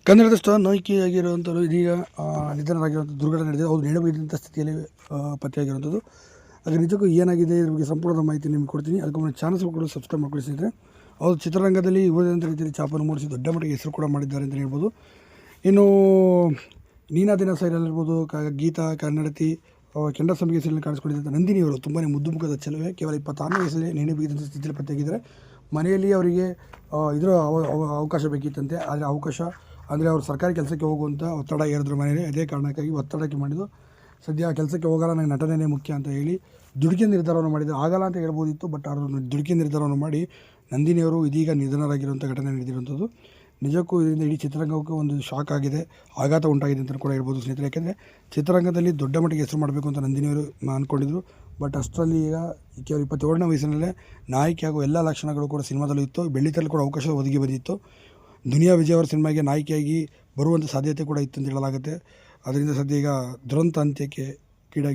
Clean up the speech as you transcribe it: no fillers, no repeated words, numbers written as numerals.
ಕನ್ನಡದ ಸ್ಟಾರ್ ನಾಯಕಿಯಾಗಿರುವಂಥವ್ರು ಇದೀಗ ನಿಧನರಾಗಿರುವಂಥ ದುರ್ಘಟನೆ ನಡೆದಿದೆ. ಅವರು ನೇಣುಬಿದ್ದಂಥ ಸ್ಥಿತಿಯಲ್ಲಿ ಪತ್ತೆಯಾಗಿರುವಂಥದ್ದು. ಅದು ನಿಜಕ್ಕೂ ಏನಾಗಿದೆ ಇದ್ರ ಬಗ್ಗೆ ಸಂಪೂರ್ಣ ಮಾಹಿತಿ ನಿಮ್ಗೆ ಕೊಡ್ತೀನಿ. ಅದಕ್ಕೆ ಮುನ್ನ ಚಾನಲ್ಸ್ ಕೂಡ ಸಬ್ಸ್ಕ್ರೈಬ್ ಮಾಡ್ಕೊಳ್ಳಿ ಸ್ನೇಹಿತರೆ. ಅವರು ಚಿತ್ರರಂಗದಲ್ಲಿ ಯುವಜನತೆ ರೀತಿಯಲ್ಲಿ ಛಾಪನ್ನು ಮೂಡಿಸಿ ದೊಡ್ಡ ಮಟ್ಟಿಗೆ ಹೆಸರು ಕೂಡ ಮಾಡಿದ್ದಾರೆ ಅಂತ ಹೇಳ್ಬೋದು. ಇನ್ನು ನೀನಾ ದಿನ ಸೈರಲ್ಲಿರ್ಬೋದು, ಗೀತಾ ಕನ್ನಡತಿ, ಕೆಂಡ ಸಂಪಿಗೆ ಸೀರಿಯಲ್ ಕಾಣಿಸ್ಕೊಂಡಿದ್ದಂಥ ನಂದಿನಿಯವರು ತುಂಬಾ ಮುದ್ದು ಮುಖದ ಚೆಲುವೆ, ಕೇವಲ 26ನೇ ವಯಸ್ಸಲ್ಲಿ ನೇಣುಬಿದ್ದಂಥ ಸ್ಥಿತಿಯಲ್ಲಿ ಪತ್ತೆಯಾಗಿದ್ದಾರೆ. ಮನೆಯಲ್ಲಿ ಅವರಿಗೆ ಇದರ ಅವಕಾಶ ಬೇಕಿತ್ತಂತೆ. ಆದರೆ ಅವಕಾಶ ಅಂದರೆ ಅವರು ಸರ್ಕಾರಿ ಕೆಲಸಕ್ಕೆ ಹೋಗುವಂಥ ಒತ್ತಡ ಏರಿದ್ರು ಮನೆಯಲ್ಲಿ. ಅದೇ ಕಾರಣಕ್ಕಾಗಿ ಒತ್ತಡಕ್ಕೆ ಮಾಡಿದ್ದು ಸದ್ಯ ಕೆಲಸಕ್ಕೆ ಹೋಗಲ್ಲ, ನನಗೆ ನಟನೆಯೇ ಮುಖ್ಯ ಅಂತ ಹೇಳಿ ದುಡುಕಿನ ನಿರ್ಧಾರವನ್ನು ಮಾಡಿದ್ದಾರೆ. ಆಗಲ್ಲ ಅಂತ ಹೇಳ್ಬೋದಿತ್ತು, ಬಟ್ ಅವರು ದುಡುಕಿನ ನಿರ್ಧಾರವನ್ನು ಮಾಡಿ ನಂದಿನಿಯವರು ಇದೀಗ ನಿಧನರಾಗಿರುವಂಥ ಘಟನೆ ನಡೆದಿರುವಂಥದ್ದು. ನಿಜಕ್ಕೂ ಇದರಿಂದ ಇಡೀ ಚಿತ್ರರಂಗಕ್ಕೆ ಒಂದು ಶಾಕ್ ಆಗಿದೆ, ಆಘಾತ ಉಂಟಾಗಿದೆ ಅಂತ ಕೂಡ ಹೇಳ್ಬೋದು ಸ್ನೇಹಿತರೆ. ಯಾಕೆಂದರೆ ಚಿತ್ರರಂಗದಲ್ಲಿ ದೊಡ್ಡ ಮಟ್ಟಿಗೆ ಹೆಸರು ಮಾಡಬೇಕು ಅಂತ ನಂದಿನಿಯವರು ಅಂದ್ಕೊಂಡಿದ್ರು. ಬಟ್ ಅಷ್ಟರಲ್ಲಿ ಈಗ ಕೇವಲ 27ನೇ ವಯಸ್ಸಿನಲ್ಲೇ ನಾಯಕಿ ಹಾಗೂ ಎಲ್ಲ ಲಕ್ಷಣಗಳು ಕೂಡ ಸಿನಿಮಾದಲ್ಲೂ ಇತ್ತು. ಬೆಳ್ಳಿತೆರೆಯಲ್ಲಿ ಕೂಡ ಅವಕಾಶ ಒದಗಿ ಬಂದಿತ್ತು. ದುನಿಯಾ ವಿಜಯ್ ಅವರ ಸಿನಿಮಾಗೆ ನಾಯಕಿಯಾಗಿ ಬರುವಂಥ ಸಾಧ್ಯತೆ ಕೂಡ ಇತ್ತು ಅಂತ ಹೇಳಲಾಗುತ್ತೆ. ಅದರಿಂದ ಸದ್ಯ ಈಗ ದುರಂತ ಅಂತ್ಯಕ್ಕೆ